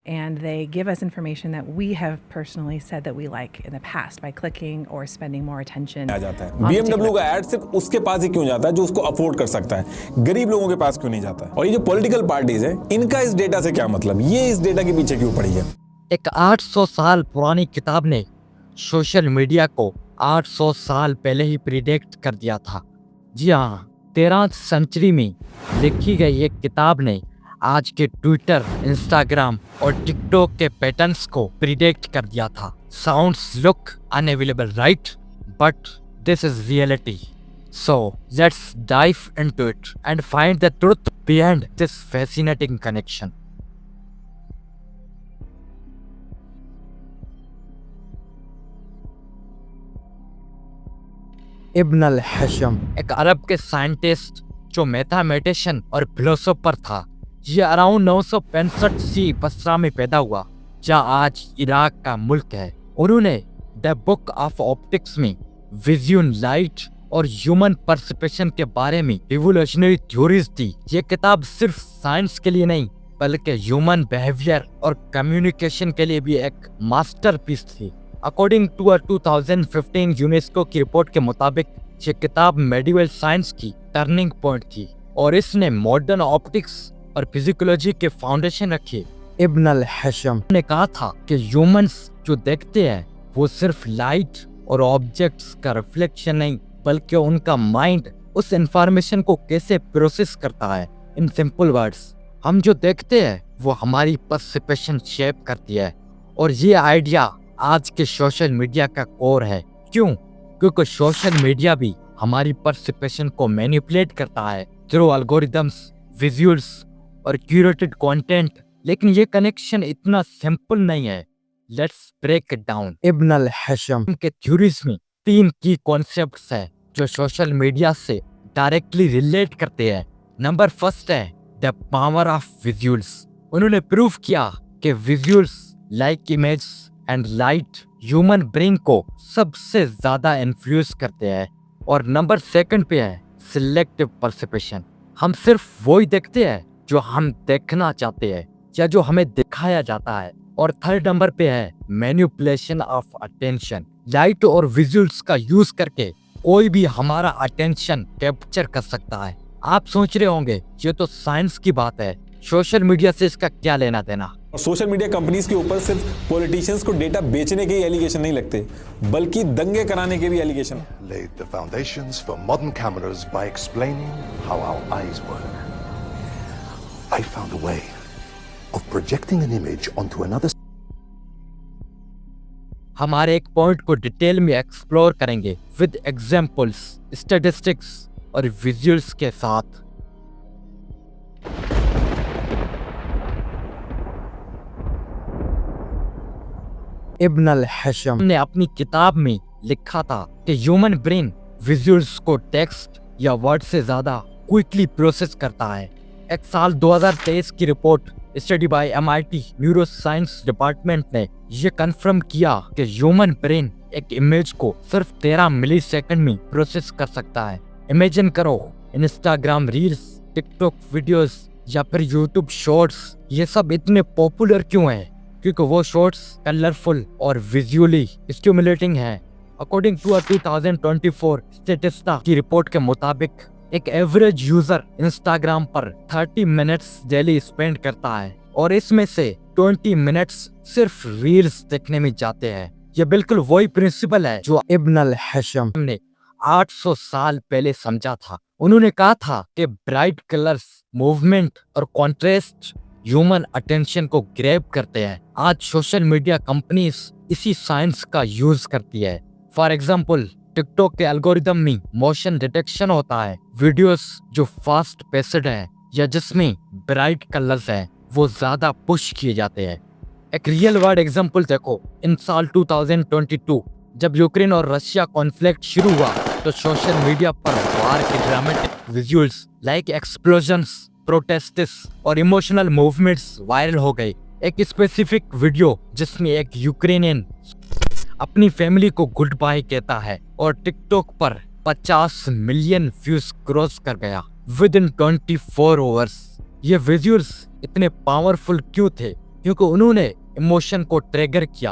and they give us information that we have personally said that we like in the past by clicking or spending more attention. आ जाता है BMW का add सिर्फ उसके पास ही क्यों जाता है जो उसको अफोर्ड कर सकता है, गरीब लोगों के पास क्यों नहीं जाता है? और ये जो पॉलिटिकल पार्टीज है, इनका इस डेटा से क्या मतलब, ये इस डेटा के पीछे क्यों पड़ी है? एक 800 साल पुरानी किताब ने सोशल मीडिया को 800 साल पहले ही प्रिडिक्ट कर दिया था। जी हाँ, 13वीं सेंचुरी में लिखी गई एक किताब ने आज के ट्विटर, इंस्टाग्राम और टिकटॉक के पैटर्न्स को प्रिडिक्ट कर दिया था। Sounds look unavailable right, but this is reality. So let's dive into it and find the truth behind this fascinating connection. Ibn al Haytham एक अरब के साइंटिस्ट जो मैथमेटिशियन और फिलोसोफर था। ये अराउंड 965 सी बसरा में पैदा हुआ, जहाँ आज इराक का मुल्क है। उन्होंने द बुक ऑफ ऑप्टिक्स में विजन, लाइट और ह्यूमन परसेप्शन के बारे में रिवोल्यूशनरी थ्योरीज दी। ये किताब सिर्फ साइंस के लिए नहीं बल्कि ह्यूमन बिहेवियर और कम्युनिकेशन के लिए भी एक मास्टरपीस थी। अकॉर्डिंग टू अ 2015 यूनेस्को की रिपोर्ट के मुताबिक ये किताब मेडिवल साइंस की टर्निंग पॉइंट थी और इसने मॉडर्न ऑप्टिक्स और फिजिकोलॉजी के फाउंडेशन रखे। इब्न अल हशम ने कहा था कि ह्यूमंस जो देखते हैं वो सिर्फ लाइट और ऑब्जेक्ट्स का रिफ्लेक्शन नहीं बल्कि उनका माइंड उस इंफॉर्मेशन को कैसे प्रोसेस करता है। इन सिंपल वर्ड्स, हम जो देखते हैं वो हमारी परसेप्शन शेप करती है। और ये आइडिया आज के सोशल मीडिया का कोर है। क्यों? क्योंकि सोशल मीडिया भी हमारी परसेप्शन को मैनिपुलेट करता है थ्रू एल्गोरिदम्स, विजुअल्स और क्यूरेटेड कंटेंट। लेकिन ये कनेक्शन इतना सिंपल नहीं है। Let's break it down. Ibn al Haytham के थ्योरीज में 3 की कॉन्सेप्ट्स है जो सोशल मीडिया से डायरेक्टली रिलेट करते हैं। नंबर फर्स्ट है द पावर ऑफ विजुअल्स। उन्होंने प्रूव किया कि visuals like image and light human brain को सबसे ज्यादा इन्फ्लुएंस करते हैं। और नंबर सेकंड पे है सिलेक्टिव परसेप्शन। हम सिर्फ वही देखते हैं जो हम देखना चाहते हैं या जो हमें दिखाया जाता है। और थर्ड नंबर पे है मैनिपुलेशन ऑफ अटेंशन। लाइट और विजुअल्स का यूज करके कोई भी हमारा अटेंशन कैप्चर कर सकता है। आप सोच रहे होंगे ये तो साइंस की बात है, सोशल मीडिया से इसका क्या लेना देना। सोशल मीडिया कंपनीज के ऊपर सिर्फ पॉलिटिशियंस को डेटा बेचने के ही एलिगेशन नहीं लगते, बल्कि दंगे कराने के भी allegation. Laid the foundations for modern cameras by explaining how our eyes work. I found a way of projecting an image onto another. हमारे एक पॉइंट को डिटेल में एक्सप्लोर करेंगे विद एग्जांपल्स, स्टैटिस्टिक्स और विजुअल्स के साथ। इब्न अल हशम ने अपनी किताब में लिखा था कि ह्यूमन ब्रेन विजुअल्स को टेक्स्ट या वर्ड से ज्यादा क्विकली प्रोसेस करता है। एक साल 2023 की report study bye MIT neuro science department ने यह कंफर्म किया कि ह्यूमन ब्रेन एक इमेज को सिर्फ 13 मिलीसेकंड में प्रोसेस कर सकता है। इमेजिन करो, इंस्टाग्राम रील्स, टिकटॉक वीडियोस या फिर यूट्यूब शॉर्ट्स, ये सब इतने पॉपुलर क्यों हैं? क्योंकि वो शॉर्ट्स कलरफुल और विजुअली स्टिमुलेटिंग हैं। अकॉर्डिंग टू 2024 स्टेटिस्टा की रिपोर्ट के मुताबिक एक एवरेज यूजर इंस्टाग्राम पर 30 मिनट्स डेली स्पेंड करता है और इसमें से 20 मिनट्स सिर्फ रील्स देखने में जाते हैं। ये बिल्कुल वही प्रिंसिपल है जो इब्न अल हशम ने 800 साल पहले समझा था। उन्होंने कहा था कि ब्राइट कलर्स, मूवमेंट और कॉन्ट्रास्ट ह्यूमन अटेंशन को ग्रैब करते हैं। आज सोशल मीडिया कंपनीज इसी साइंस का यूज करती है। फॉर एग्जाम्पल, टिकटॉक के एल्गोरिदम में मोशन डिटेक्शन होता है। वीडियोस जो फास्ट पेस्ड हैं या जिसमें ब्राइट कलर्स हैं वो ज्यादा पुश किए जाते हैं। एक रियल वर्ल्ड एग्जांपल देखो, इन साल 2022 जब यूक्रेन और रशिया कॉन्फ्लिक्ट शुरू हुआ तो सोशल मीडिया पर वार के dramatic visuals like explosions, protests और इमोशनल मूवमेंट्स वायरल हो गए। एक स्पेसिफिक वीडियो जिसमें एक यूक्रेनियन अपनी फैमिली को गुड बाय कहता है और टिकटॉक पर 50 मिलियन व्यूज क्रॉस कर गया विद इन 24 आवर्स। ये विजुअल्स इतने पावरफुल क्यों थे? क्योंकि उन्होंने इमोशन को ट्रिगर किया।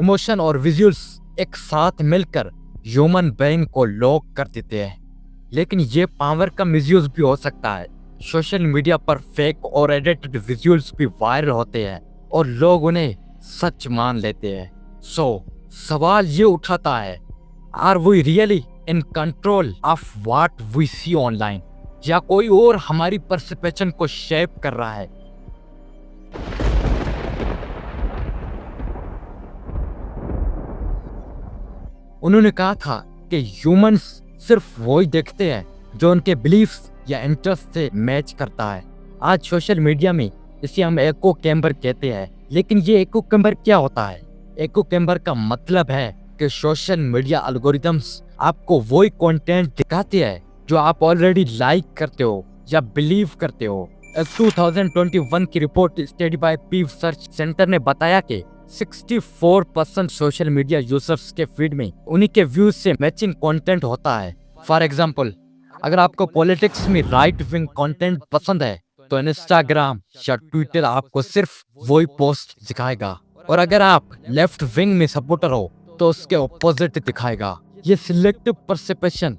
इमोशन और विजुअल्स एक साथ मिलकर ह्यूमन ब्रेन को लॉक कर देते हैं। लेकिन ये पावर का मिसयूज भी हो सकता है। सोशल मीडिया पर फेक और एडिटेड विजुअल्स भी वायरल होते हैं और लोग उन्हें सच मान लेते हैं। सवाल ये उठाता है, are we really in control of what we see online, या कोई और हमारी परसेप्शन को शेप कर रहा है? उन्होंने कहा था कि ह्यूमंस सिर्फ वही देखते हैं जो उनके बिलीफ्स या इंटरेस्ट से मैच करता है। आज सोशल मीडिया में इसे हम एको चैम्बर कहते हैं, लेकिन ये एको चैम्बर क्या होता है? एको चैम्बर का मतलब है कि सोशल मीडिया एल्गोरिथम्स आपको वही कंटेंट दिखाते हैं जो आप ऑलरेडी लाइक करते हो या बिलीव करते हो। एक 2021 की report study by Pew search center ने बताया कि 64% सोशल मीडिया यूजर्स के फीड में उन्हीं के व्यूज से मैचिंग कंटेंट होता है। फॉर एग्जांपल, अगर आपको पॉलिटिक्स में राइट विंग कंटेंट पसंद है तो इंस्टाग्राम या ट्विटर आपको सिर्फ वही पोस्ट दिखाएगा, और अगर आप लेफ्ट विंग में सपोर्टर हो तो उसके ऑपोजिट दिखाएगा। ये सिलेक्टिव परसेप्शन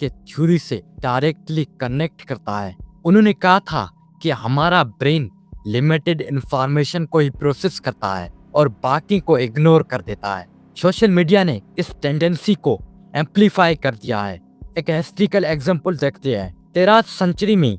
के थ्योरी से डायरेक्टली कनेक्ट करता है। उन्होंने कहा था कि हमारा ब्रेन लिमिटेड इंफॉर्मेशन को ही प्रोसेस करता है और बाकी को इग्नोर कर देता है। सोशल मीडिया ने इस टेंडेंसी को एम्पलीफाई कर दिया है। एक हिस्ट्रिकल एग्जांपल देखते हैं। 13वीं सेंचुरी में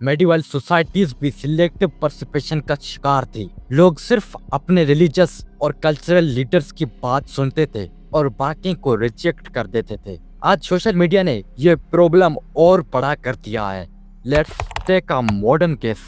मेडिवल सोसाइटीज भी सिलेक्टिव परसेप्शन का शिकार थी। लोग सिर्फ अपने रिलीजियस और कल्चरल लीडर्स की बात सुनते थे और बाकी को रिजेक्ट कर देते थे। आज सोशल मीडिया ने यह प्रॉब्लम और बड़ा कर दिया है। Let's take a modern case.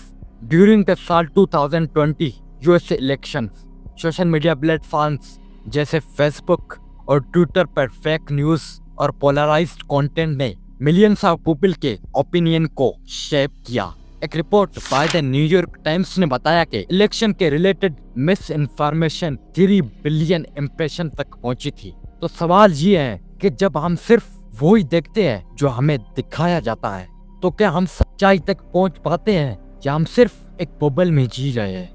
During the साल 2020 US elections, social media platforms जैसे फेसबुक और ट्विटर पर फेक न्यूज और पोलराइज्ड कंटेंट ने मिलियंस ऑफ पीपल के ओपिनियन को शेप किया। एक report by the New York Times ने बताया कि इलेक्शन के related misinformation 3 billion impression तक पहुंची थी। तो सवाल ये है कि जब हम सिर्फ वही देखते हैं जो हमें दिखाया जाता है, तो क्या हम सच्चाई तक पहुंच पाते हैं या हम सिर्फ एक बबल में जी रहे हैं?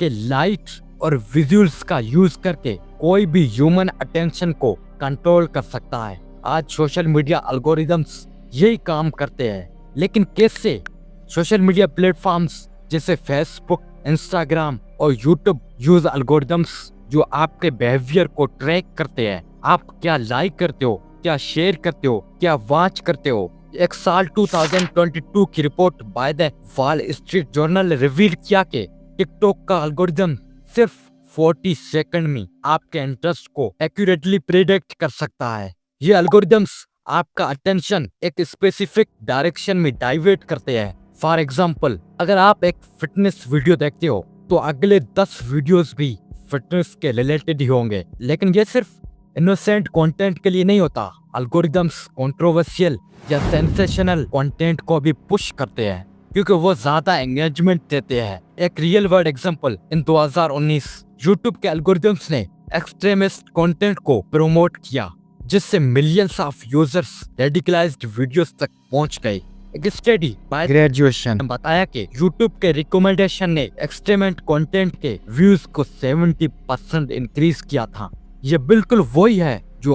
कि लाइट और विजुअल्स का यूज करके कोई भी ह्यूमन अटेंशन को कंट्रोल कर सकता है। आज सोशल मीडिया एल्गोरिथम्स यही काम करते हैं, लेकिन कैसे? सोशल मीडिया प्लेटफॉर्म्स जैसे फेसबुक, इंस्टाग्राम और यूट्यूब यूज एल्गोरिथम्स जो आपके बिहेवियर को ट्रैक करते हैं। आप क्या लाइक करते हो, क्या शेयर करते हो, क्या वॉच करते हो। एक साल 2022 की report by the wall street journal ने रिवील किया कि टिकटॉक का एल्गोरिथम सिर्फ 40 सेकंड में आपके इंटरेस्ट को एक्यूरेटली प्रेडिक्ट कर सकता है। ये एल्गोरिथम्स आपका अटेंशन एक स्पेसिफिक डायरेक्शन में डाइवर्ट करते हैं। फॉर एग्जाम्पल, अगर आप एक फिटनेस वीडियो देखते हो तो अगले 10 वीडियोस भी फिटनेस के रिलेटेड ही होंगे। लेकिन ये सिर्फ इनोसेंट कंटेंट के लिए नहीं होता। एल्गोरिथम्स कंट्रोवर्शियल या सेंसेशनल कंटेंट को भी पुश करते हैं क्योंकि वो ज्यादा एंगेजमेंट देते हैं। एक रियल वर्ल्ड एग्जांपल, इन 2019 यूट्यूब के एल्गोरिथम्स ने एक्सट्रीमिस्ट कंटेंट को प्रमोट किया, जिससे millions of users radicalised videos तक पहुंच गए। एक स्टडी बाय graduation ने बताया कि YouTube के रिकमेंडेशन ने एक्सट्रीमिस्ट कंटेंट के व्यूज को 70% इंक्रीज किया था। ये बिल्कुल वही है जो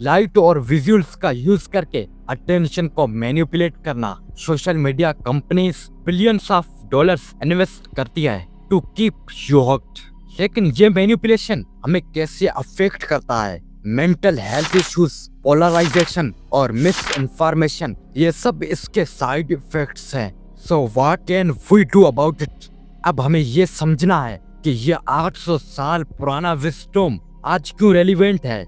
लाइट और विजुअल्स का यूज करके अटेंशन को मैनिपुलेट करना। Social media companies billions of dollars invest करती है टू कीप यू हुक्ड। लेकिन ये मैनिपुलेशन हमें कैसे अफेक्ट करता है? मेंटल हेल्थ इश्यूज, पोलराइजेशन और मिस इन्फॉर्मेशन, ये सब इसके साइड इफेक्ट्स हैं। So what can we do about it? अब हमें ये समझना है कि ये 800 साल पुराना विस्डम आज क्यों रेलिवेंट है।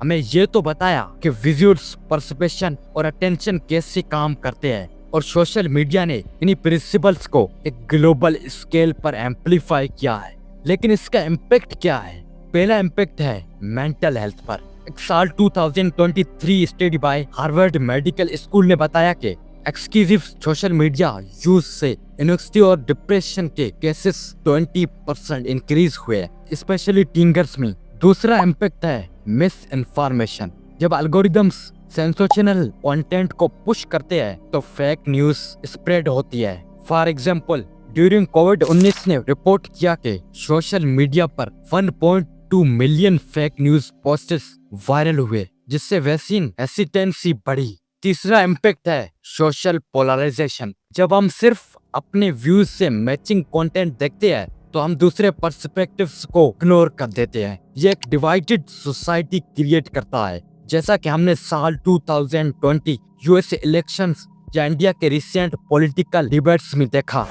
हमें ये तो बताया कि विजुअल्स, परसेप्शन और अटेंशन कैसे काम करते हैं, और सोशल मीडिया ने इन्हीं प्रिंसिपल्स को एक ग्लोबल स्केल पर एम्पलीफाई किया है। लेकिन इसका इम्पैक्ट क्या है? पहला इम्पैक्ट है मेंटल हेल्थ पर। एक साल 2023 study bye Harvard medical school ने बताया कि एक्सक्लूसिव सोशल मीडिया यूज से एंग्जाइटी और डिप्रेशन के केसेस 20% इंक्रीज हुए, स्पेशली टीनगर्स में। दूसरा इम्पैक्ट है मिस इन्फॉर्मेशन। जब एल्गोरिदम्स सेंसेशनल कंटेंट को पुश करते हैं तो फेक न्यूज स्प्रेड होती है। फॉर एग्जांपल, ड्यूरिंग कोविड-19 ने रिपोर्ट किया कि सोशल मीडिया पर 1.2 million fake news posts viral हुए, जिससे वैक्सीन हेसिटेंसी बढ़ी। तीसरा इम्पैक्ट है सोशल पोलराइजेशन। जब हम सिर्फ अपने व्यूज से मैचिंग कंटेंट देखते हैं तो हम दूसरे पर्सपेक्टिव्स को इग्नोर कर देते हैं। ये एक डिवाइडेड सोसाइटी क्रिएट करता है, जैसा कि हमने साल 2020 यूएस इलेक्शंस या इंडिया के रिसेंट पॉलिटिकल डिबेट्स में देखा।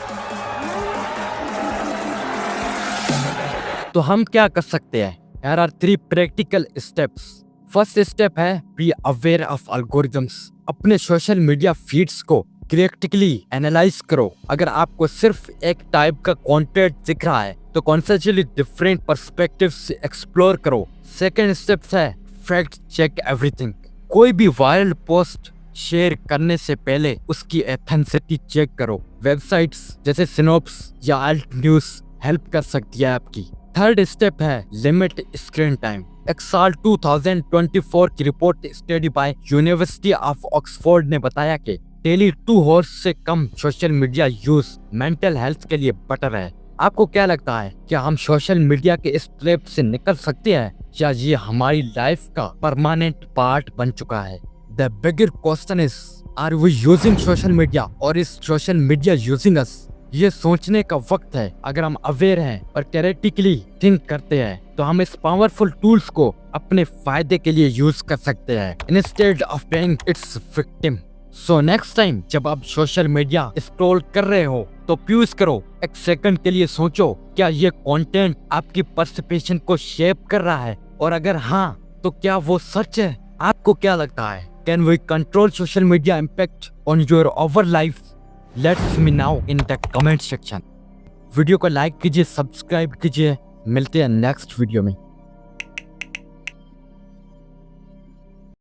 तो हम क्या कर सकते हैं? Here are 3 practical steps. First step है बी अवेयर ऑफ एल्गोरिदम्स। अपने सोशल मीडिया फीड्स को क्रिटिकली एनालाइज करो। अगर आपको सिर्फ एक टाइप का कंटेंट दिख रहा है तो कॉन्सेप्चुअली डिफरेंट पर्सपेक्टिव्स एक्सप्लोर करो। सेकंड स्टेप है फैक्ट चेक एवरीथिंग। कोई भी वायरल पोस्ट शेयर करने से पहले उसकी एथेंसिटी चेक करो। वेबसाइट्स जैसे सिनोप्स या अल्ट न्यूज हेल्प कर सकती है आपकी। थर्ड स्टेप है लिमिट स्क्रीन टाइम। एक साल 2024 की report study by university of Oxford ने बताया कि डेली 2 आवर्स से कम social media use mental health के लिए बेटर है। आपको क्या लगता है, क्या हम सोशल मीडिया के इस ट्रैप से निकल सकते हैं या ये हमारी लाइफ का परमानेंट पार्ट बन चुका है? The bigger question is, are we using social media और is social media using us? ये सोचने का वक्त है। अगर हम अवेयर हैं और क्रिटिकली थिंक करते हैं तो हम इस पावरफुल टूल्स को अपने फायदे के लिए यूज कर सकते हैं instead of being it's victim. So next time जब आप सोशल मीडिया स्क्रॉल कर रहे हो तो प्यूज करो, एक सेकंड के लिए सोचो, क्या ये कंटेंट आपकी परसेप्शन को शेप कर रहा है, और अगर हाँ तो क्या वो सच है? आपको क्या लगता है, can we control social media impact on your over life? Let's me know in the comment section. Video को लाइक कीजिए, सब्सक्राइब कीजिए। मिलते हैं नेक्स्ट वीडियो में।